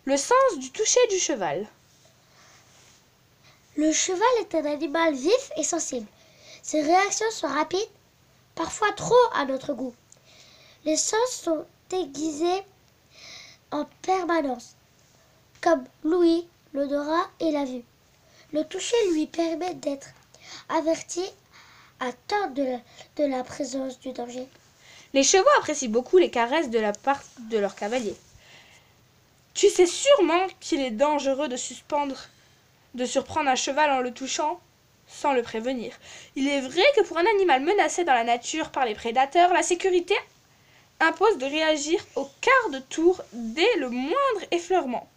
Le sens du toucher du cheval. Le cheval est un animal vif et sensible. Ses réactions sont rapides, parfois trop à notre goût. Les sens sont aiguisés en permanence, comme l'ouïe, l'odorat et la vue. Le toucher lui permet d'être averti à temps de la présence du danger. Les chevaux apprécient beaucoup les caresses de la part de leur cavalier. Tu sais sûrement qu'il est dangereux de surprendre un cheval en le touchant sans le prévenir. Il est vrai que pour un animal menacé dans la nature par les prédateurs, la sécurité impose de réagir au quart de tour dès le moindre effleurement.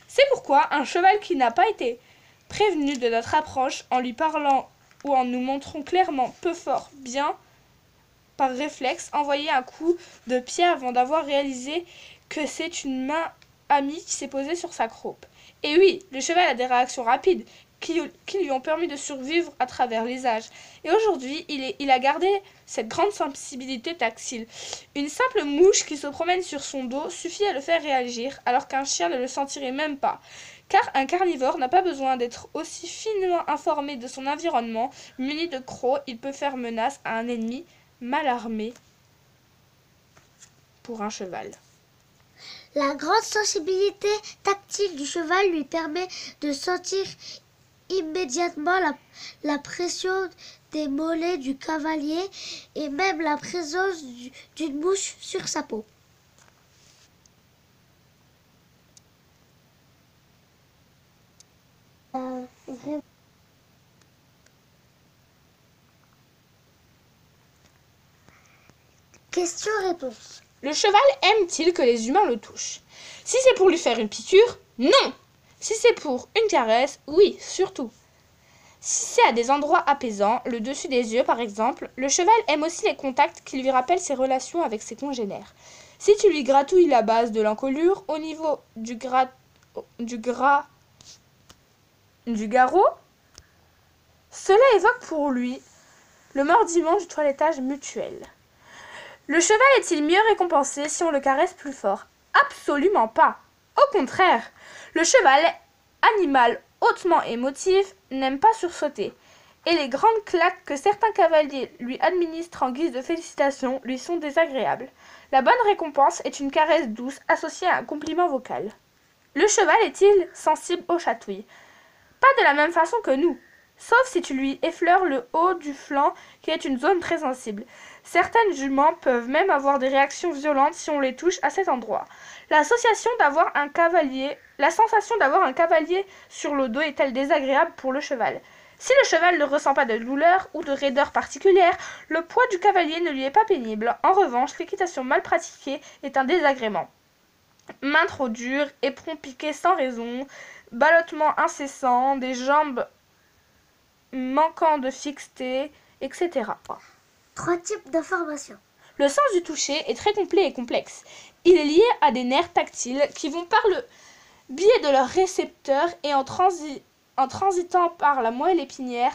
C'est pourquoi un cheval qui n'a pas été prévenu de notre approche en lui parlant ou en nous montrant clairement peu fort bien, par réflexe, envoyer un coup de pied avant d'avoir réalisé que c'est une main amie qui s'est posée sur sa croupe. Et oui, le cheval a des réactions rapides qui lui ont permis de survivre à travers les âges. Et aujourd'hui, il a gardé cette grande sensibilité tactile. Une simple mouche qui se promène sur son dos suffit à le faire réagir, alors qu'un chien ne le sentirait même pas. Car un carnivore n'a pas besoin d'être aussi finement informé de son environnement. Muni de crocs, il peut faire menace à un ennemi mal armé pour un cheval. La grande sensibilité tactile du cheval lui permet de sentir immédiatement la pression des mollets du cavalier et même la présence d'une mouche sur sa peau. Question-réponse. Le cheval aime-t-il que les humains le touchent? Si c'est pour lui faire une piqûre, non. Si c'est pour une caresse, oui, surtout. Si c'est à des endroits apaisants, le dessus des yeux par exemple, le cheval aime aussi les contacts qui lui rappellent ses relations avec ses congénères. Si tu lui gratouilles la base de l'encolure au niveau du garrot, cela évoque pour lui le mordiment du toilettage mutuel. Le cheval est-il mieux récompensé si on le caresse plus fort? Absolument pas. Au contraire, le cheval, animal hautement émotif, n'aime pas sursauter. Et les grandes claques que certains cavaliers lui administrent en guise de félicitations lui sont désagréables. La bonne récompense est une caresse douce associée à un compliment vocal. Le cheval est-il sensible aux chatouilles? Pas de la même façon que nous, sauf si tu lui effleures le haut du flanc qui est une zone très sensible. Certaines juments peuvent même avoir des réactions violentes si on les touche à cet endroit. La sensation d'avoir un cavalier sur le dos est-elle désagréable pour le cheval? Si le cheval ne ressent pas de douleur ou de raideur particulière, le poids du cavalier ne lui est pas pénible. En revanche, l'équitation mal pratiquée est un désagrément. Mains trop dures, éperons piqués sans raison, ballottement incessant, des jambes manquant de fixité, etc. 3 types d'informations. Le sens du toucher est très complet et complexe. Il est lié à des nerfs tactiles qui vont par le biais de leurs récepteurs et en transitant par la moelle épinière,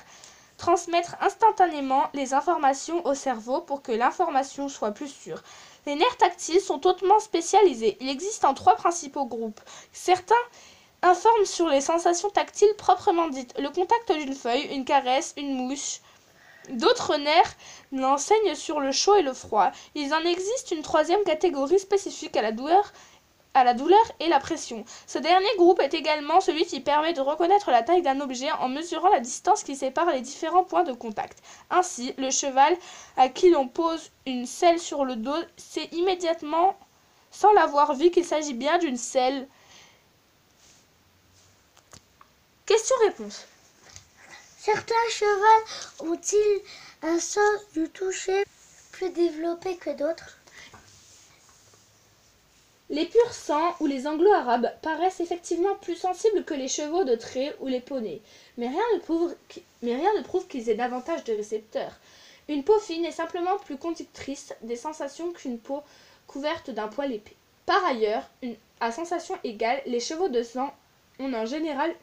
transmettre instantanément les informations au cerveau pour que l'information soit plus sûre. Les nerfs tactiles sont hautement spécialisés. Il existe en 3 principaux groupes. Certains informent sur les sensations tactiles proprement dites, le contact d'une feuille, une caresse, une mouche. D'autres nerfs l'enseignent sur le chaud et le froid. Il en existe une 3e catégorie spécifique à la douleur et la pression. Ce dernier groupe est également celui qui permet de reconnaître la taille d'un objet en mesurant la distance qui sépare les différents points de contact. Ainsi, le cheval à qui l'on pose une selle sur le dos sait immédiatement, sans l'avoir vu, qu'il s'agit bien d'une selle. Question-réponse. Certains chevaux ont-ils un sens du toucher plus développé que d'autres? Les pur sang ou les anglo-arabes paraissent effectivement plus sensibles que les chevaux de trait ou les poneys, mais rien ne prouve qu'ils aient davantage de récepteurs. Une peau fine est simplement plus conductrice des sensations qu'une peau couverte d'un poil épais. Par ailleurs, à sensation égale, les chevaux de sang ont en général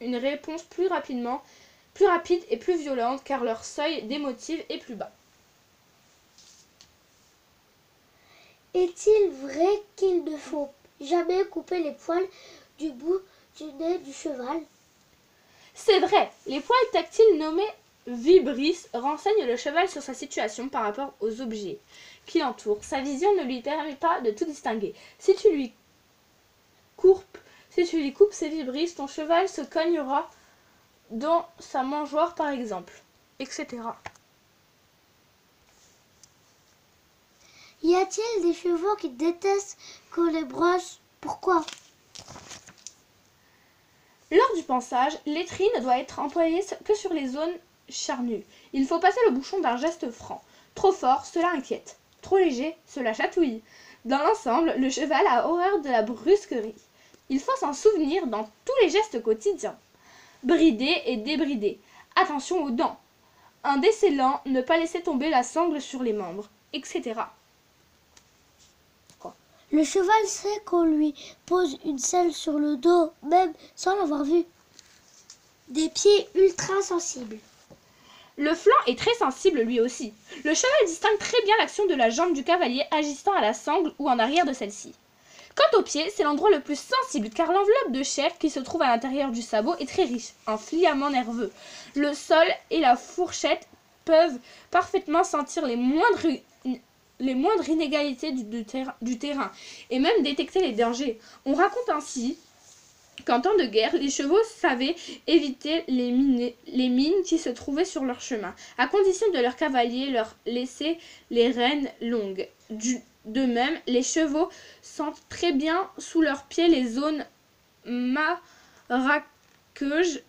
une réponse plus rapide et plus violente car leur seuil d'émotive est plus bas. Est-il vrai qu'il ne faut jamais couper les poils du bout du nez du cheval. C'est vrai, les poils tactiles nommés vibrisses renseignent le cheval sur sa situation par rapport aux objets qui l'entourent. Sa vision ne lui permet pas de tout distinguer. Si tu lui coupes ses vibrisses, ton cheval se cognera dans sa mangeoire par exemple, etc. Y a-t-il des chevaux qui détestent qu'on les brosse? Pourquoi? Lors du pansage, l'étrie ne doit être employée que sur les zones charnues. Il faut passer le bouchon d'un geste franc. Trop fort, cela inquiète. Trop léger, cela chatouille. Dans l'ensemble, le cheval a horreur de la brusquerie. Il faut s'en souvenir dans tous les gestes quotidiens. Brider et débrider. Attention aux dents. Un décellant, ne pas laisser tomber la sangle sur les membres, etc. Le cheval sait qu'on lui pose une selle sur le dos, même sans l'avoir vu. Des pieds ultra sensibles. Le flanc est très sensible lui aussi. Le cheval distingue très bien l'action de la jambe du cavalier agissant à la sangle ou en arrière de celle-ci. Quant aux pieds, c'est l'endroit le plus sensible car l'enveloppe de chair qui se trouve à l'intérieur du sabot est très riche, un filament nerveux. Le sol et la fourchette peuvent parfaitement sentir les moindres inégalités du terrain et même détecter les dangers. On raconte ainsi qu'en temps de guerre, les chevaux savaient éviter les mines qui se trouvaient sur leur chemin, à condition de leurs cavaliers leur laisser les rênes longues. De même, les chevaux sentent très bien sous leurs pieds les zones marécageuses,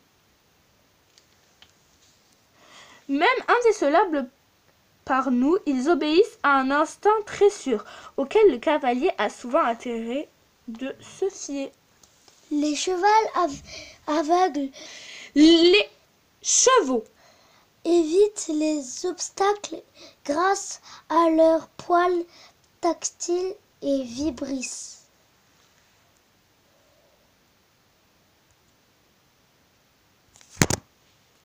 même indécelables par nous, ils obéissent à un instinct très sûr, auquel le cavalier a souvent intérêt de se fier. Les chevaux aveugles Les chevaux évitent les obstacles grâce à leurs poils tactiles et vibrisses.